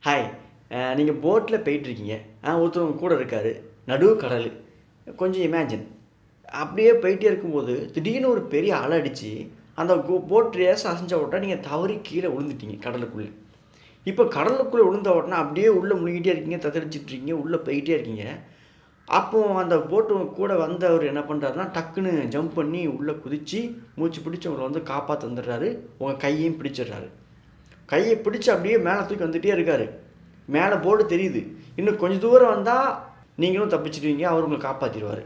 Hi. நீங்கள் போட்டில் போயிட்டுருக்கீங்க. ஒருத்தவங்க கூட இருக்கார். நடு கடல். கொஞ்சம் இமேஜின். அப்படியே போயிட்டே இருக்கும்போது திடீர்னு ஒரு பெரிய அலை அடித்து அந்த போட் ரேஸ் அசைஞ்ச உடனே நீங்கள் தவறி கீழே விழுந்துட்டீங்க கடலுக்குள்ளே. இப்போ கடலுக்குள்ளே விழுந்த உடனே அப்படியே உள்ளே முழுகிட்டே இருக்கீங்க, தத்தளிச்சிட்ருக்கீங்க, உள்ளே போயிட்டே இருக்கீங்க. அப்போது அந்த போட்டு கூட வந்தவர் என்ன பண்ணுறாருன்னா டக்குன்னு ஜம்ப் பண்ணி உள்ளே குதித்து மூச்சு பிடிச்சி உங்களை வந்து காப்பாற்ற வந்துடுறாரு. உங்கள் கையையும் பிடிச்சிடுறாரு. கையை பிடிச்சி அப்படியே மேலே தூக்கி வந்துகிட்டே இருக்கார். மேலே போர்டு தெரியுது. இன்னும் கொஞ்சம் தூரம் வந்தால் நீங்களும் தப்பிச்சிடுவீங்க, அவர் உங்களை காப்பாற்றிடுவார்.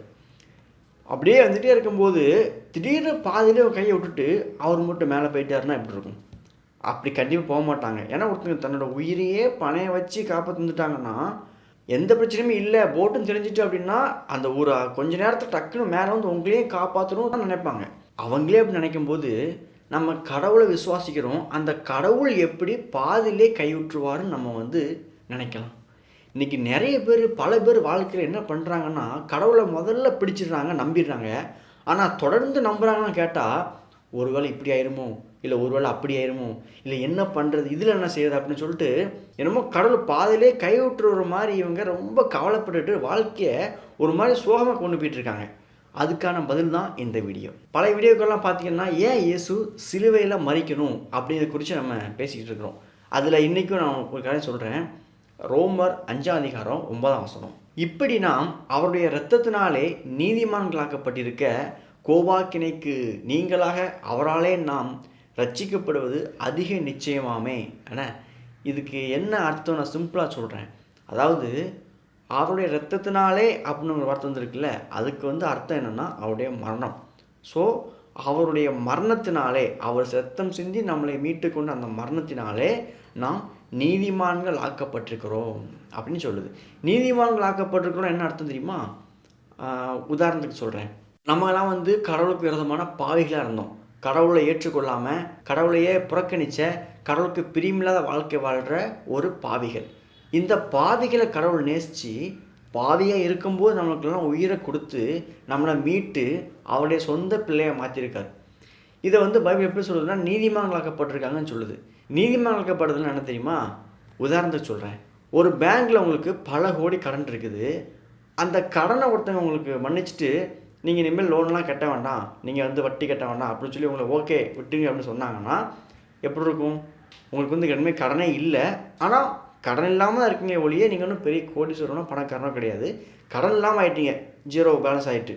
அப்படியே வந்துகிட்டே இருக்கும்போது திடீர்னு பாதியிலே கையை விட்டுட்டு அவர் மட்டும் மேலே போயிட்டாருன்னா எப்படி இருக்கும்? அப்படி கண்டிப்பாக போக மாட்டாங்க. ஏன்னா ஒருத்தங்க தன்னோட உயிரையே பணைய வச்சு காப்பாற்றி வந்துட்டாங்கன்னா எந்த பிரச்சனையுமே இல்லை, போட்டும் தெரிஞ்சிட்டு அப்படின்னா அந்த ஒரு கொஞ்ச நேரத்தில் டக்குன்னு மேலே வந்து உங்களையும் காப்பாற்றணும் தான் நினைப்பாங்க. அவங்களே அப்படி நினைக்கும்போது நம்ம கடவுளை விசுவாசிக்கிறோம். அந்த கடவுள் எப்படி பாதியிலே கைவிட்டுருவாருன்னு நம்ம வந்து நினைக்கலாம். இன்றைக்கி நிறைய பேர் பல பேர் வாழ்க்கையில் என்ன பண்ணுறாங்கன்னா கடவுளை முதல்ல பிடிச்சிடுறாங்க, நம்பிடுறாங்க. ஆனால் தொடர்ந்து நம்புகிறாங்கன்னு கேட்டால் ஒரு வேளை இப்படி ஆயிருமோ, இல்லை ஒரு வேளை அப்படி ஆயிருமோ, இல்லை என்ன பண்ணுறது, இதில் என்ன செய்யுது அப்படின்னு சொல்லிட்டு என்னமோ கடவுள் பாதியிலே கைவிட்டுற மாதிரி இவங்க ரொம்ப கவலைப்பட்டுட்டு வாழ்க்கையை ஒரு மாதிரி சோகமாக கொண்டு போயிட்டுருக்காங்க. அதுக்கான பதில் தான் இந்த வீடியோ. பழைய வீடியோக்கெல்லாம் பார்த்தீங்கன்னா ஏன் இயேசு சிலுவையில் மரிக்கணும் அப்படிங்கிறத குறித்து நம்ம பேசிக்கிட்டு இருக்கிறோம். அதில் இன்றைக்கும் நான் ஒரு கதை சொல்கிறேன். ரோமர் 5ஆம் அதிகாரம் 9ஆம் வசனம். இப்படி நாம் அவருடைய இரத்தத்தினாலே நீதிமான்களாக்கப்பட்டிருக்க கோபாக்கினைக்கு நீங்களாக அவராலே நாம் ரட்சிக்கப்படுவது அதிக நிச்சயமாமே. ஆனால் இதுக்கு என்ன அர்த்தம் நான் சிம்பிளாக சொல்கிறேன். அதாவது அவருடைய இரத்தத்தினாலே அப்படின்னு ஒரு வார்த்தை வந்துருக்குல்ல, அதுக்கு வந்து அர்த்தம் என்னென்னா அவருடைய மரணம். ஸோ அவருடைய மரணத்தினாலே, அவர் இரத்தம் சிந்தி நம்மளை மீட்டு கொண்டு அந்த மரணத்தினாலே நாம் நீதிமான்கள் ஆக்கப்பட்டிருக்கிறோம் அப்படின்னு சொல்லுது. நீதிமான்கள் ஆக்கப்பட்டிருக்கிறோம் என்ன அர்த்தம் தெரியுமா? உதாரணத்துக்கு சொல்கிறேன். நம்மலாம் வந்து கடவுளுக்கு விரோதமான பாவிகளாக இருந்தோம். கடவுளை ஏற்றுக்கொள்ளாமல் கடவுளையே புறக்கணித்த, கடவுளுக்கு பிரியமில்லாத வாழ்க்கை வாழ்கிற ஒரு பாவிகள். இந்த பாவிகளை கடவுள் நேசித்து பாவியாக இருக்கும்போது நம்மளுக்கெல்லாம் உயிரை கொடுத்து நம்மளை மீட்டு அவருடைய சொந்த பிள்ளையை மாற்றிருக்கார். இதை வந்து பைபிள் எப்படி சொல்லுதுன்னா நீதிமான்களாக்கப்பட்டிருக்காங்கன்னு சொல்லுது. நீதிமான்களாக்கப்படுறதுன்னு என்ன தெரியுமா? உதாரணத்துக்கு சொல்கிறேன். ஒரு பேங்க்கில் உங்களுக்கு பல கோடி கடன் இருக்குது. அந்த கடனை ஒருத்தங்க உங்களுக்கு மன்னிச்சுட்டு நீங்கள் இனிமேல் லோன்லாம் கட்ட வேண்டாம், நீங்கள் வந்து வட்டி கட்ட வேண்டாம் அப்படின்னு சொல்லி உங்களை ஓகே விட்டுங்க அப்படின்னு சொன்னாங்கன்னா எப்படி இருக்கும்? உங்களுக்கு வந்து இனிமேல் கடனே இல்லை, ஆனால் கடன் இல்லாமல் தான் இருக்கீங்க ஒழிய நீங்கள் ஒன்றும் பெரிய கோடீஸ்வரனோ பணக்காரனோ கிடையாது. கடன் இல்லாமல் ஆகிட்டீங்க, ஜீரோ பேலன்ஸ் ஆகிட்டு.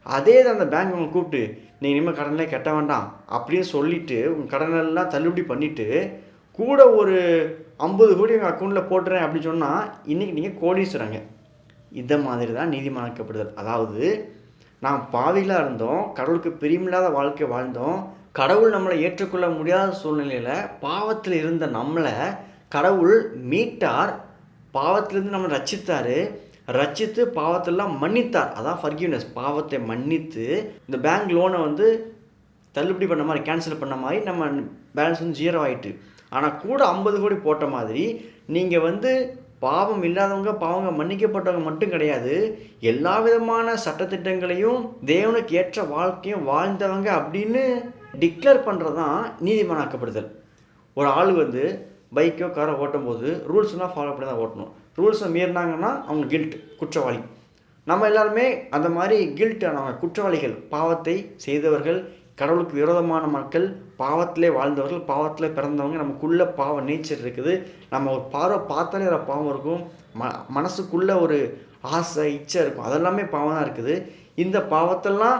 அதே தான் அந்த பேங்க் உங்களை கூப்பிட்டு நீங்கள் இனிமேல் கடனே கட்ட வேண்டாம் அப்படின்னு சொல்லிவிட்டு உங்கள் கடனெல்லாம் தள்ளுபடி பண்ணிவிட்டு கூட ஒரு 50 கோடி உங்கள் அக்கௌண்ட்டில் போட்டுறேன் அப்படின்னு சொன்னால் இன்றைக்கி நீங்கள் கோடீஸ்வரங்க. இதை மாதிரி தான் நீதிமானாக்கப்படுதல். அதாவது நாம் பாவிகளாக இருந்தோம், கடவுளுக்கு பிரியமில்லாத வாழ்க்கை வாழ்ந்தோம், கடவுள் நம்மளை ஏற்றுக்கொள்ள முடியாத சூழ்நிலையில் பாவத்தில் இருந்த நம்மளை கடவுள் மீட்டார், பாவத்திலேருந்து நம்மளை ரட்சித்தார், ரட்சித்து பாவத்தெல்லாம் மன்னித்தார். அதான் ஃபர்கிவ்னஸ். பாவத்தை மன்னித்து இந்த பேங்க் லோனை வந்து தள்ளுபடி பண்ண மாதிரி, கேன்சல் பண்ண மாதிரி நம்ம பேலன்ஸ் வந்து ஜீரோ ஆகிட்டு. ஆனால் கூட 50 கோடி போட்ட மாதிரி நீங்கள் வந்து பாவம் இல்லாதவங்க, பாவங்க மன்னிக்கப்பட்டவங்க மட்டும் கிடையாது, எல்லா விதமான சட்டத்திட்டங்களையும் தேவனுக்கு ஏற்ற வாழ்க்கையும் வாழ்ந்தவங்க அப்படின்னு டிக்ளேர் பண்ணுறது தான் நீதிமானாக்கப்படுதல். ஒரு ஆள் வந்து பைக்கோ காரோ ஓட்டும் போது ரூல்ஸ்லாம் ஃபாலோ பண்ணி தான் ஓட்டணும். ரூல்ஸை மீறினாங்கன்னா அவங்க கில்ட், குற்றவாளி. நம்ம எல்லாருமே அந்த மாதிரி கில்ட்டானவங்க, குற்றவாளிகள், பாவத்தை செய்தவர்கள், கடவுளுக்கு விரோதமான மக்கள், பாவத்திலே வாழ்ந்தவர்கள், பாவத்தில் பிறந்தவங்க. நமக்குள்ளே பாவ நேச்சர் இருக்குது. நம்ம ஒரு பார்வை பார்த்தாலே அதில் பாவம் இருக்கும். மனசுக்குள்ளே ஒரு ஆசை, இச்சை இருக்கும். அதெல்லாமே பாவம் தான் இருக்குது. இந்த பாவத்தெல்லாம்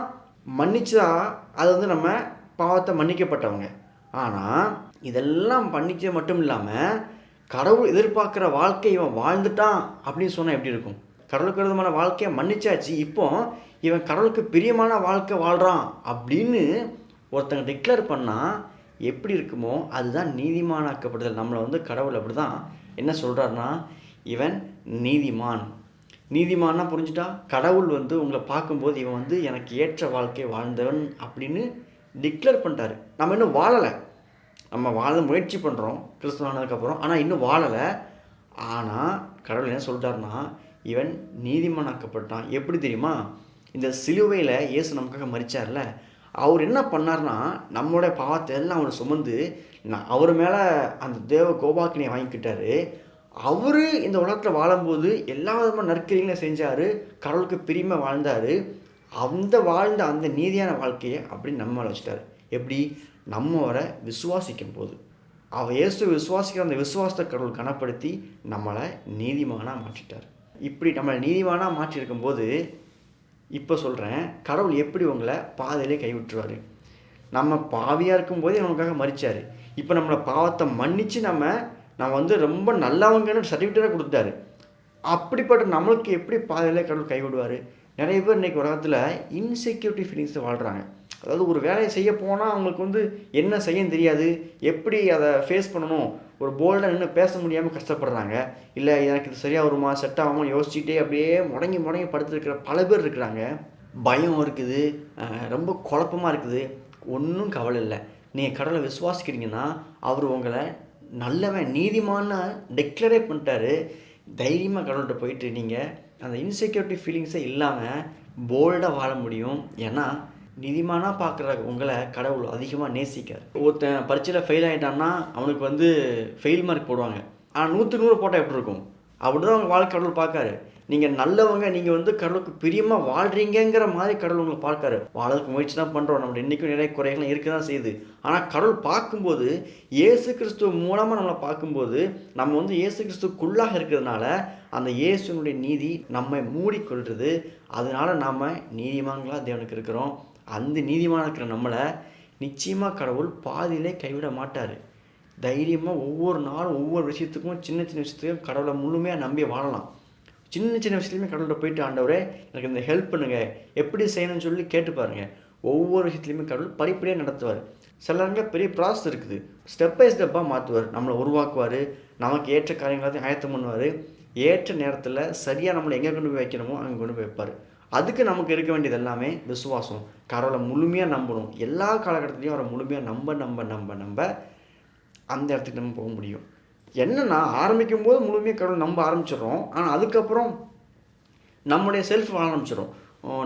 மன்னிச்சா அது வந்து நம்ம பாவத்தை மன்னிக்கப்பட்டவங்க. ஆனால் இதெல்லாம் மன்னிக்க மட்டும் இல்லாமல் கடவுள் எதிர்பார்க்குற வாழ்க்கை இவன் வாழ்ந்துட்டான் அப்படின்னு சொன்னால் எப்படி இருக்கும்? கடவுளுக்கு விரோதமான வாழ்க்கையை மன்னிச்சாச்சு, இப்போ இவன் கடவுளுக்கு பிரியமான வாழ்க்கை வாழ்கிறான் அப்படின்னு ஒருத்தங்க டிக்ளேர் பண்ணால் எப்படி இருக்குமோ அதுதான் நீதிமானாக்கப்படுதல். நம்மளை வந்து கடவுள் அப்படி தான் என்ன சொல்கிறாருன்னா, இவன் நீதிமான். நீதிமான்னா புரிஞ்சுட்டா, கடவுள் வந்து உங்களை பார்க்கும்போது இவன் வந்து எனக்கு ஏற்ற வாழ்க்கை வாழ்ந்தவன் அப்படின்னு டிக்ளேர் பண்ணிட்டாரு. நம்ம இன்னும் வாழலை, நம்ம வாழ முயற்சி பண்ணுறோம் கிறிஸ்துவானதுக்கப்புறம், ஆனால் இன்னும் வாழலை. ஆனால் கடவுள் என்ன சொல்லிட்டாருன்னா, இவன் நீதிமானாக்கப்பட்டான். எப்படி தெரியுமா? இந்த சிலுவையில் இயேசு நமக்காக மரித்தார்ல, அவர் என்ன பண்ணார்னா நம்மளுடைய பாவத்தை எல்லாம் அவர் சுமந்து அவர் மேலே அந்த தேவ கோபாக்கினை வாங்கிக்கிட்டாரு. அவரு இந்த உலகத்தில் வாழும்போது எல்லா விதமான நற்கிரியங்களும் செஞ்சார், கடவுளுக்கு பிரியமா வாழ்ந்தார். வாழ்ந்த அந்த நீதியான வாழ்க்கையை அப்படி நம்ம மேல வச்சுட்டாரு. எப்படி? நம்ம அவரை விசுவாசிக்கும் போது. இயேசுவை விசுவாசிக்கிற அந்த விசுவாசத்தை கடவுள் கனப்படுத்தி நம்மளை நீதிமானா மாற்றிட்டார். இப்படி நம்மளை நீதிமானா மாற்றியிருக்கும்போது, இப்போ சொல்கிறேன், கடவுள் எப்படி உங்களை பாதையிலே கைவிட்டுருவார். நம்ம பாவியாக இருக்கும்போதே நமக்காக மரிச்சார். இப்போ நம்மளை பாவத்தை மன்னித்து நம்ம வந்து ரொம்ப நல்லவங்கன்னு சர்டிஃபிகேட்டாக கொடுத்தாரு. அப்படிப்பட்ட நம்மளுக்கு எப்படி பாதையிலே கடவுள் கைவிடுவார்? நிறைய பேர் இன்றைக்கி உலகத்தில் இன்செக்யூரிட்டி ஃபீலிங்ஸை வாழ்கிறாங்க. அதாவது ஒரு வேலையை செய்ய போனால் அவங்களுக்கு வந்து என்ன செய்யன்னு தெரியாது, எப்படி அதை ஃபேஸ் பண்ணணும், ஒரு போல்டாக நின்று பேச முடியாமல் கஷ்டப்படுறாங்க. இல்லை எனக்கு இது சரியாக வருமா, செட் ஆகாமல் யோசிச்சுட்டே அப்படியே முடங்கி முடங்கி படுத்துருக்கிற பல பேர் இருக்கிறாங்க. பயம் இருக்குது, ரொம்ப குழப்பமாக இருக்குது. ஒன்றும் கவலை இல்லை. நீங்கள் கடவுளை விசுவாசிக்கிறீங்கன்னா அவர் உங்களை நல்லவன் நீதிமான்னு டிக்ளரே பண்ணிட்டாரு. தைரியமாக கடவுள்கிட்ட போயிட்டு நீங்கள் அந்த இன்செக்யூரிட்டி ஃபீலிங்ஸே இல்லாமல் போல்டாக வாழ முடியும். ஏன்னா நீதிமானாக பார்க்குற உங்களை கடவுள் அதிகமாக நேசிக்கார். ஒருத்தன் பரீட்சையில் ஃபெயில் ஆகிட்டான்னா அவனுக்கு வந்து ஃபெயில் மார்க் போடுவாங்க. ஆனால் 100க்கு 100 போட்டால் எப்படி இருக்கும்? அப்படி தான் அவங்க வாழ்க்கை கடவுள் பார்க்காரு. நீங்கள் நல்லவங்க, நீங்கள் வந்து கடவுளுக்கு பிரியமாக வாழ்கிறீங்கிற மாதிரி கடவுள் உங்களை பார்க்காரு. வாழறதுக்கு முயற்சி தான் பண்ணுறோம், நம்ம இன்றைக்கும் நிறைய குறைகள்லாம் இருக்க தான் செய்யுது. ஆனால் கடவுள் பார்க்கும்போது இயேசு கிறிஸ்துவ மூலமாக நம்மளை பார்க்கும்போது நம்ம வந்து இயேசு கிறிஸ்துக்குள்ளாக இருக்கிறதுனால அந்த இயேசுனுடைய நீதி நம்மை மூடிக்கொள்கிறது. அதனால நாம் நீதிமான்களாக தேவனுக்கு இருக்கிறோம். அந்த நீதிமானாக இருக்கிற நம்மளை நிச்சயமாக கடவுள் பாதியிலே கைவிட மாட்டார். தைரியமாக ஒவ்வொரு நாளும் ஒவ்வொரு விஷயத்துக்கும் சின்ன சின்ன விஷயத்துக்கும் கடவுளை முழுமையாக நம்பி வாழலாம். சின்ன சின்ன விஷயத்துலையுமே கடவுள்கிட்ட போயிட்டு ஆண்டவரே எனக்கு இந்த ஹெல்ப் பண்ணுங்கள், எப்படி செய்யணும்னு சொல்லி கேட்டு பாருங்கள். ஒவ்வொரு விஷயத்துலையுமே கடவுள் படிப்படியாக நடத்துவார். சிலருங்க பெரிய ப்ராசஸ் இருக்குது, ஸ்டெப் பை ஸ்டெப்பாக மாற்றுவார், நம்மளை உருவாக்குவார், நமக்கு ஏற்ற காரியங்களாத்தையும் ஆயத்தம் பண்ணுவார். ஏற்ற நேரத்தில் சரியாக நம்மளை எங்கே கொண்டு போய் வைக்கணுமோ அங்கே கொண்டு போய் வைப்பார். அதுக்கு நமக்கு இருக்க வேண்டியது எல்லாமே விசுவாசம். கடவுளை முழுமையாக நம்பணும். எல்லா காலகட்டத்திலையும் அவரை முழுமையாக நம்ப அந்த இடத்துக்கு நம்ம போக முடியும். என்னென்னா ஆரம்பிக்கும் போது முழுமையாக கடவுள் நம்ப ஆரம்பிச்சிடுறோம். ஆனால் அதுக்கப்புறம் நம்முடைய செல்ஃப் வாழ ஆரம்பிச்சிடும்.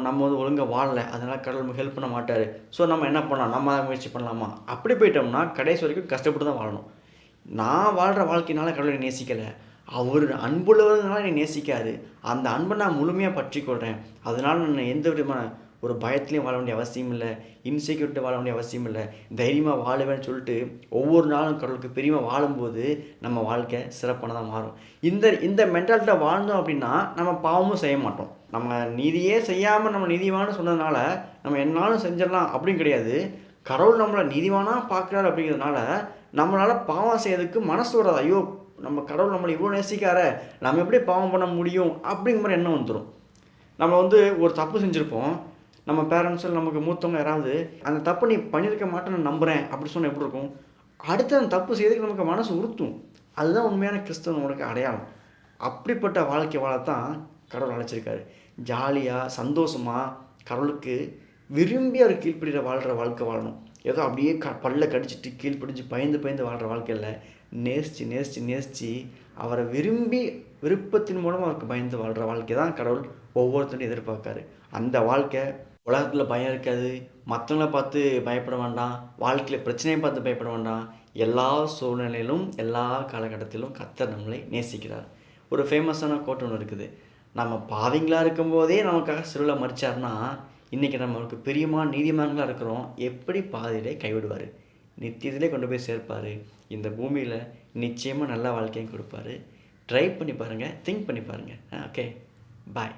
நம்ம வந்து ஒழுங்காக வாழலை, அதனால் கடவுள் நமக்கு ஹெல்ப் பண்ண மாட்டார். ஸோ நம்ம என்ன பண்ணலாம், நம்ம முயற்சி பண்ணலாமா? அப்படி போயிட்டோம்னா கடைசி வரைக்கும் கஷ்டப்பட்டு தான் வாழணும். நான் வாழ்கிற வாழ்க்கையினால கடவுளை நேசிக்கலை, அவர் அன்புள்ளவர்களால் என்னை நேசிக்காரு. அந்த அன்பை நான் முழுமையாக பற்றி கொள்கிறேன். அதனால் நான் எந்த விதமான ஒரு பயத்துலையும் வாழ வேண்டிய அவசியம் இல்லை, இன்செக்யூரிட்டி வாழ வேண்டிய அவசியம் இல்லை, தைரியமாக வாழுவேன்னு சொல்லிட்டு ஒவ்வொரு நாளும் கடவுளுக்கு பிரியமாக வாழும்போது நம்ம வாழ்க்கை சிறப்பானதாக மாறும். இந்த மென்டாலிட்டியில் வாழ்ந்தோம் அப்படின்னா நம்ம பாவமும் செய்ய மாட்டோம். நம்ம நீதியே செய்யாமல் நம்ம நீதிவான்னு சொன்னதுனால நம்ம என்னாலும் செஞ்சிடலாம் அப்படின்னு கிடையாது. கடவுள் நம்மளை நீதிவானாக பார்க்குறாரு அப்படிங்கிறதுனால நம்மளால் பாவம் செய்யறதுக்கு மனசு வராது. ஐயோ நம்ம கடவுள் நம்மளை இவ்வளோ நேசிக்கார, நம்ம எப்படி பாவம் பண்ண முடியும் அப்படிங்கிற மாதிரி எண்ணம் வந்துடும். நம்ம வந்து ஒரு தப்பு செஞ்சுருப்போம், நம்ம பேரண்ட்ஸில் நமக்கு மூத்தவங்க யாராவது அந்த தப்பு நீ பண்ணியிருக்க மாட்டேன்னு நம்புகிறேன் அப்படி சொன்னால் எப்படி இருக்கும்? அடுத்து அந்த தப்பு செய்யறதுக்கு நமக்கு மனசு உறுத்தும். அதுதான் உண்மையான கிறிஸ்தவனுக்கு அடையாளம். அப்படிப்பட்ட வாழ்க்கை வாழத்தான் கடவுள் அழைச்சிருக்காரு. ஜாலியாக சந்தோஷமாக கடவுளுக்கு விரும்பி அவர் கீழ்ப்பிடிற வாழ்கிற வாழ்க்கை வாழணும். ஏதோ அப்படியே பல்ல கடிச்சிட்டு கீழ்ப்பிடிச்சு பயந்து வாழ்கிற வாழ்க்கையில் நேசித்து அவரை விருப்பத்தின் மூலம் அவருக்கு பயந்து வாழ்கிற வாழ்க்கை தான் கடவுள் ஒவ்வொருத்தரும் எதிர்பார்க்காரு. அந்த வாழ்க்கை உலகத்தில் பயம் இருக்காது, மற்றவங்கள பார்த்து பயப்பட வேண்டாம், வாழ்க்கையில் பிரச்சனையை பார்த்து பயப்பட வேண்டாம். எல்லா சூழ்நிலையிலும் எல்லா காலகட்டத்திலும் கர்த்தர் நம்மளை நேசிக்கிறார். ஒரு ஃபேமஸான கோட் ஒன்று இருக்குது, நம்ம பாவிங்களாக இருக்கும்போதே நமக்காக சிலுவையில் மரிச்சார்னா இன்றைக்கி நம்மளுக்கு பிரியமான நீதிமான்களாக இருக்கிறோம். எப்படி பாதியிலே கைவிடுவார், நித்தியத்திலே கொண்டு போய் சேர்ப்பார். இந்த பூமியில் நிச்சயமாக நல்ல வாழ்க்கையும் கொடுப்பாரு. ட்ரை பண்ணி பாருங்கள், திங்க் பண்ணி பாருங்கள். ஓகே, பாய்.